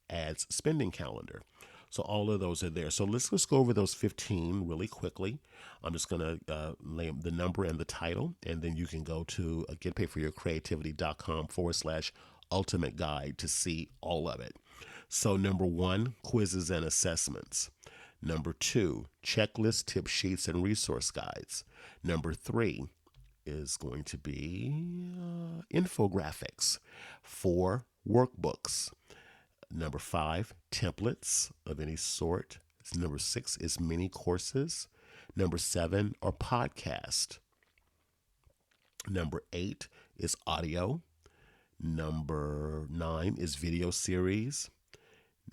ads spending calendar. So all of those are there. So let's just go over those 15 really quickly. I'm just going to name the number and the title, and then you can go to getpaidforyourcreativity.com/ultimate guide to see all of it. So number 1, quizzes and assessments. Number 2, checklist, tip sheets, and resource guides. Number 3 is going to be infographics. 4, workbooks. Number 5, templates of any sort. Number 6 is mini courses. Number 7 are podcast. Number 8 is audio. Number 9 is video series.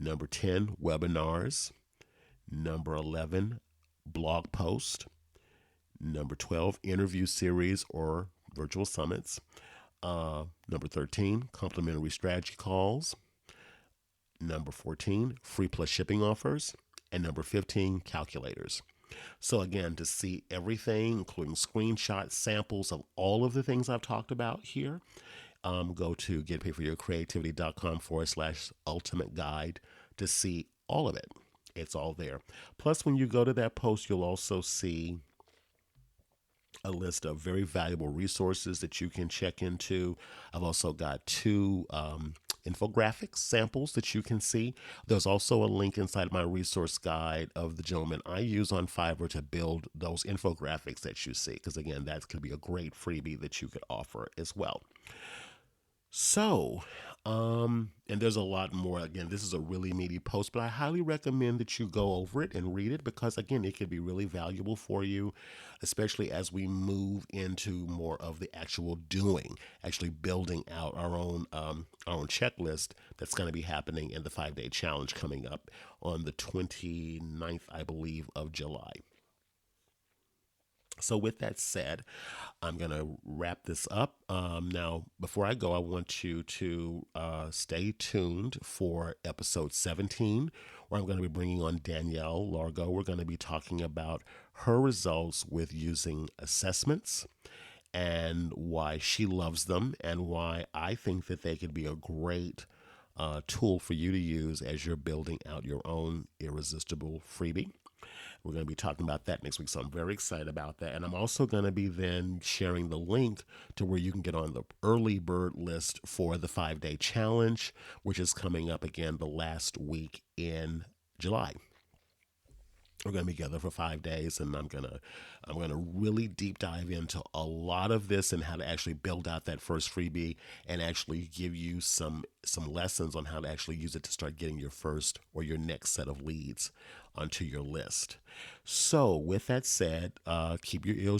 Number 10, webinars. Number 11, blog post. Number 12, interview series or virtual summits. Number 13, complimentary strategy calls. Number 14, free plus shipping offers. And number 15, calculators. So again, to see everything, including screenshots, samples of all of the things I've talked about here, go to getpaidforyourcreativity.com/ultimate guide to see all of it. It's all there. Plus, when you go to that post, you'll also see a list of very valuable resources that you can check into. I've also got 2 infographics samples that you can see. There's also a link inside my resource guide of the gentleman I use on Fiverr to build those infographics that you see, because again, that could be a great freebie that you could offer as well. So, and there's a lot more. Again, this is a really meaty post, but I highly recommend that you go over it and read it because, again, it could be really valuable for you, especially as we move into more of the actual doing, actually building out our own checklist that's going to be happening in the 5-day challenge coming up on the 29th, I believe, of July. So with that said, I'm going to wrap this up. Now, before I go, I want you to stay tuned for episode 17, where I'm going to be bringing on Danielle Largo. We're going to be talking about her results with using assessments and why she loves them and why I think that they could be a great tool for you to use as you're building out your own irresistible freebie. We're going to be talking about that next week, so I'm very excited about that. And I'm also going to be then sharing the link to where you can get on the early bird list for the 5-day challenge, which is coming up again the last week in July. We're going to be together for 5 days, and I'm gonna really deep dive into a lot of this and how to actually build out that first freebie and actually give you some lessons on how to actually use it to start getting your first or your next set of leads onto your list. So with that said, keep your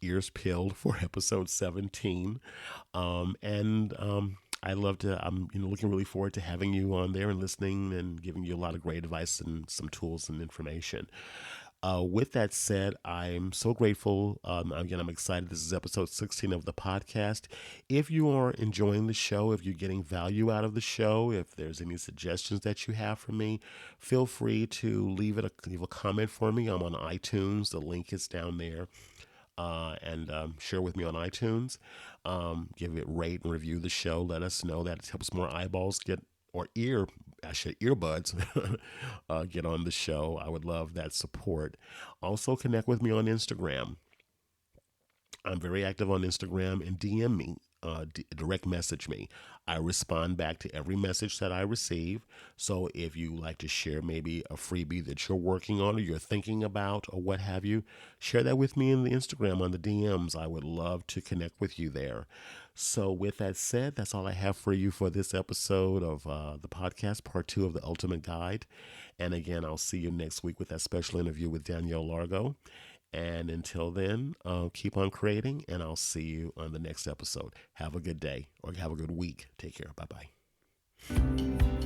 ears peeled for episode 17, I'm looking really forward to having you on there and listening and giving you a lot of great advice and some tools and information. With that said, I'm so grateful. Again, I'm excited. This is episode 16 of the podcast. If you are enjoying the show, if you're getting value out of the show, if there's any suggestions that you have for me, feel free to leave a comment for me. I'm on iTunes. The link is down there. And share with me on iTunes. Give it rate and review the show. Let us know that it helps more eyeballs get or earbuds get on the show. I would love that support. Also, connect with me on Instagram. I'm very active on Instagram and DM me, direct message me. I respond back to every message that I receive. So if you like to share maybe a freebie that you're working on or you're thinking about or what have you, share that with me in the Instagram on the DMs. I would love to connect with you there. So with that said, that's all I have for you for this episode of the podcast, part two of the Ultimate Guide. And again, I'll see you next week with that special interview with Danielle Largo. And until then, keep on creating, and I'll see you on the next episode. Have a good day or have a good week. Take care. Bye bye.